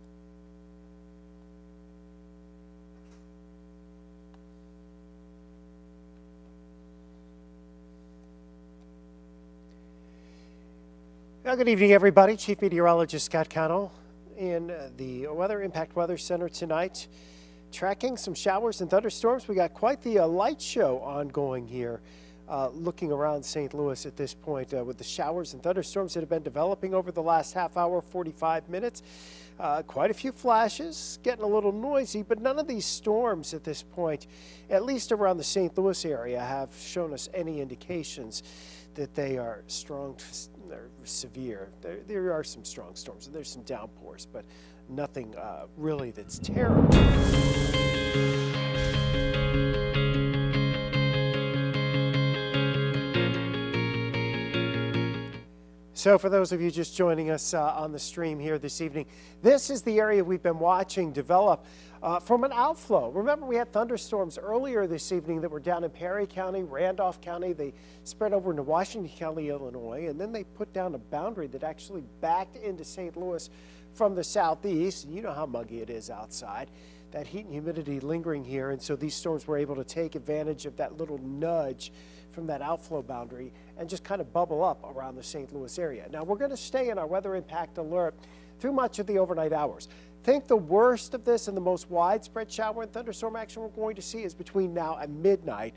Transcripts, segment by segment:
Well, good evening, everybody. Chief Meteorologist Scott Connell in the Weather Impact Weather Center tonight. Tracking some showers and thunderstorms. We got quite the light show ongoing here. Looking around St. Louis at this point with the showers and thunderstorms that have been developing over the last half hour, 45 minutes. Quite a few flashes, getting a little noisy, but none of these storms at this point, at least around the St. Louis area, have shown us any indications that they are strong or severe. There are some strong storms and there's some downpours, but nothing really that's terrible. So for those of you just joining us on the stream here this evening, this is the area we've been watching develop from an outflow. Remember, we had thunderstorms earlier this evening that were down in Perry County, Randolph County. They spread over into Washington County, Illinois, and then they put down a boundary that actually backed into St. Louis from the southeast. You know how muggy it is outside. That heat and humidity lingering here, and so these storms were able to take advantage of that little nudge from that outflow boundary and just kind of bubble up around the St. Louis area. Now, we're going to stay in our weather impact alert through much of the overnight hours. Think the worst of this and the most widespread shower and thunderstorm action we're going to see is between now and midnight.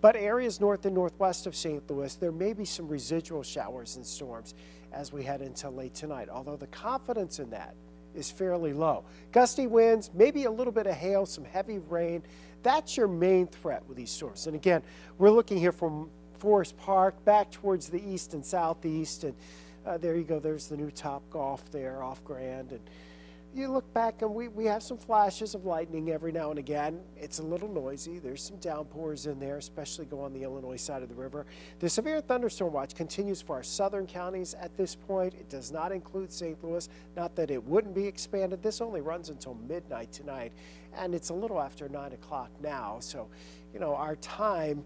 But areas north and northwest of St. Louis, there may be some residual showers and storms as we head into late tonight, although the confidence in that is fairly low. Gusty winds, maybe a little bit of hail, some heavy rain. That's your main threat with these storms. And again, we're looking here from Forest Park back towards the east and southeast. And there you go. There's the new Top Golf there off Grand. And you look back and we have some flashes of lightning every now and again. It's a little noisy. There's some downpours in there, especially go on the Illinois side of the river. The severe thunderstorm watch continues for our southern counties at this point. It does not include St. Louis. Not that it wouldn't be expanded. This only runs until midnight tonight, and it's a little after 9 o'clock now. So, you know, our time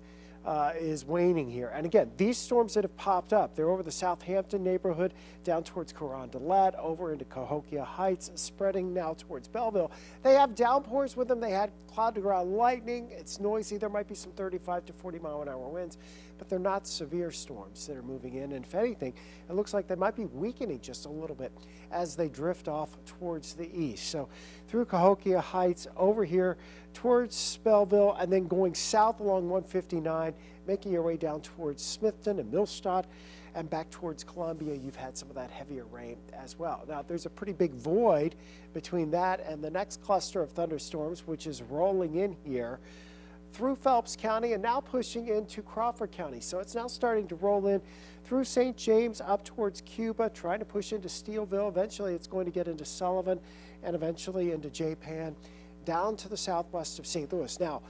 is waning here. And again, these storms that have popped up, they're over the Southampton neighborhood, down towards Carondelet, over into Cahokia Heights, spreading now towards Belleville. They have downpours with them. They had cloud-to-ground lightning. It's noisy. There might be some 35 to 40-mile-an-hour winds, but they're not severe storms that are moving in. And if anything, it looks like they might be weakening just a little bit as they drift off towards the east. So through Cahokia Heights, over here towards Belleville, and then going south along 159, making your way down towards Smithton and Millstadt, and back towards Columbia, you've had some of that heavier rain as well. Now, there's a pretty big void between that and the next cluster of thunderstorms, which is rolling in here through Phelps County and now pushing into Crawford County. So it's now starting to roll in through St. James up towards Cuba, trying to push into Steelville. Eventually, it's going to get into Sullivan and eventually into Japan, down to the southwest of St. Louis. Now,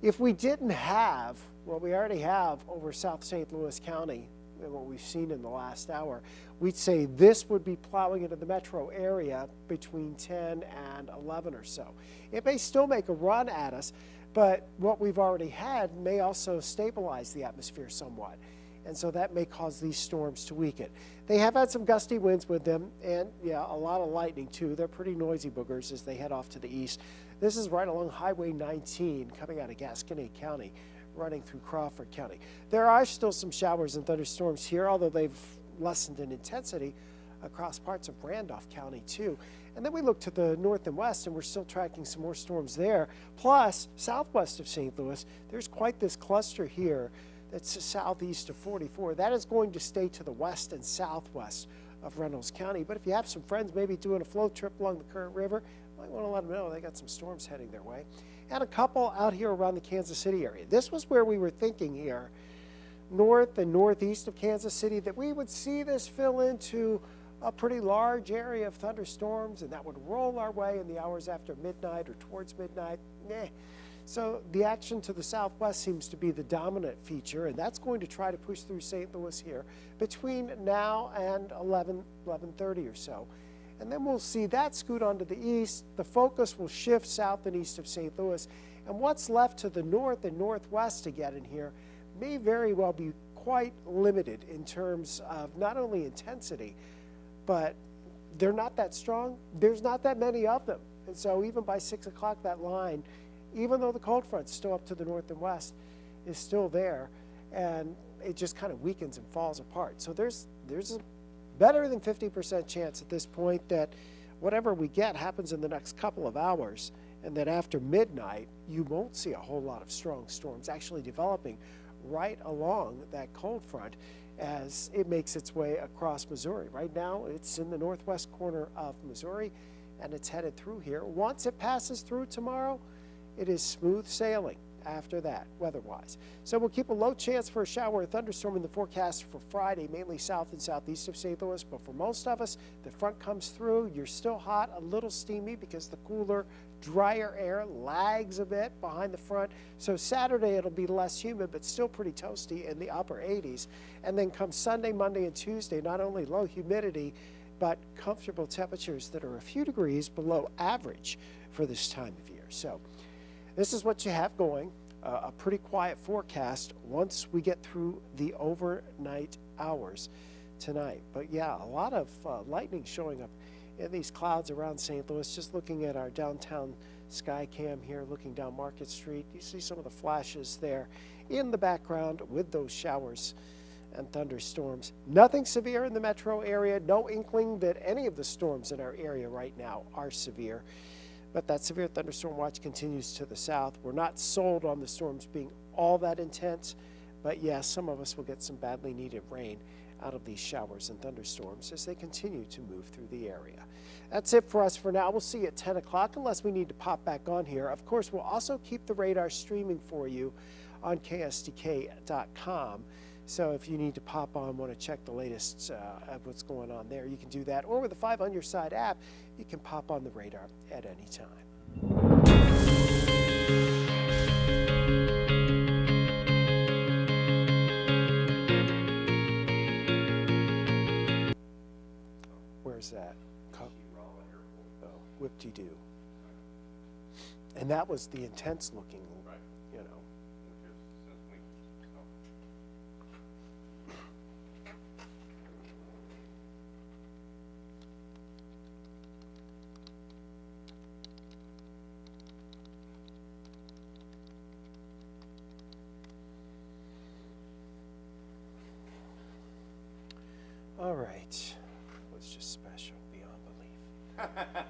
if we didn't have what we already have over South St. Louis County and what we've seen in the last hour, we'd say this would be plowing into the metro area between 10 and 11 or so. It may still make a run at us, but what we've already had may also stabilize the atmosphere somewhat. And so that may cause these storms to weaken. They have had some gusty winds with them, and yeah, a lot of lightning too. They're pretty noisy boogers as they head off to the east. This is right along Highway 19 coming out of Gasconade County, running through Crawford County. There are still some showers and thunderstorms here, although they've lessened in intensity across parts of Randolph County too. And then we look to the north and west, and we're still tracking some more storms there. Plus, southwest of St. Louis, there's quite this cluster here that's southeast of 44. That is going to stay to the west and southwest of Reynolds County. But if you have some friends maybe doing a float trip along the Current River, you might want to let them know they got some storms heading their way. And a couple out here around the Kansas City area. This was where we were thinking here, north and northeast of Kansas City, that we would see this fill into a pretty large area of thunderstorms, and that would roll our way in the hours after midnight or towards midnight. So the action to the southwest seems to be the dominant feature, and that's going to try to push through St. Louis here between now and 11:30 or so. And then we'll see that scoot onto the east. The focus will shift south and east of St. Louis. And what's left to the north and northwest to get in here may very well be quite limited in terms of not only intensity, but they're not that strong. There's not that many of them. And so even by 6 o'clock, that line, even though the cold front's still up to the north and west, is still there, and it just kind of weakens and falls apart. So there's a better than 50% chance at this point that whatever we get happens in the next couple of hours, and that after midnight, you won't see a whole lot of strong storms actually developing right along that cold front as it makes its way across Missouri. Right now, it's in the northwest corner of Missouri, and it's headed through here. Once it passes through tomorrow, it is smooth sailing after that, weather-wise. So we'll keep a low chance for a shower or thunderstorm in the forecast for Friday, mainly south and southeast of St. Louis. But for most of us, the front comes through. You're still hot, a little steamy because the cooler, drier air lags a bit behind the front. So Saturday, it'll be less humid, but still pretty toasty in the upper 80s. And then come Sunday, Monday, and Tuesday, not only low humidity, but comfortable temperatures that are a few degrees below average for this time of year. So this is what you have going, a pretty quiet forecast once we get through the overnight hours tonight. But yeah, a lot of lightning showing up in these clouds around St. Louis. Just looking at our downtown sky cam here, looking down Market Street, you see some of the flashes there in the background with those showers and thunderstorms. Nothing severe in the metro area, no inkling that any of the storms in our area right now are severe. But that severe thunderstorm watch continues to the south. We're not sold on the storms being all that intense, but yes, some of us will get some badly needed rain out of these showers and thunderstorms as they continue to move through the area. That's it for us for now. We'll see you at 10 o'clock unless we need to pop back on here. Of course, we'll also keep the radar streaming for you on ksdk.com. So if you need to pop on, want to check the latest of what's going on there, you can do that. Or with the 5 on Your Side app, you can pop on the radar at any time. Where's that? Oh, whip-de-doo. And that was the intense looking, you know. All right, it was just special beyond belief.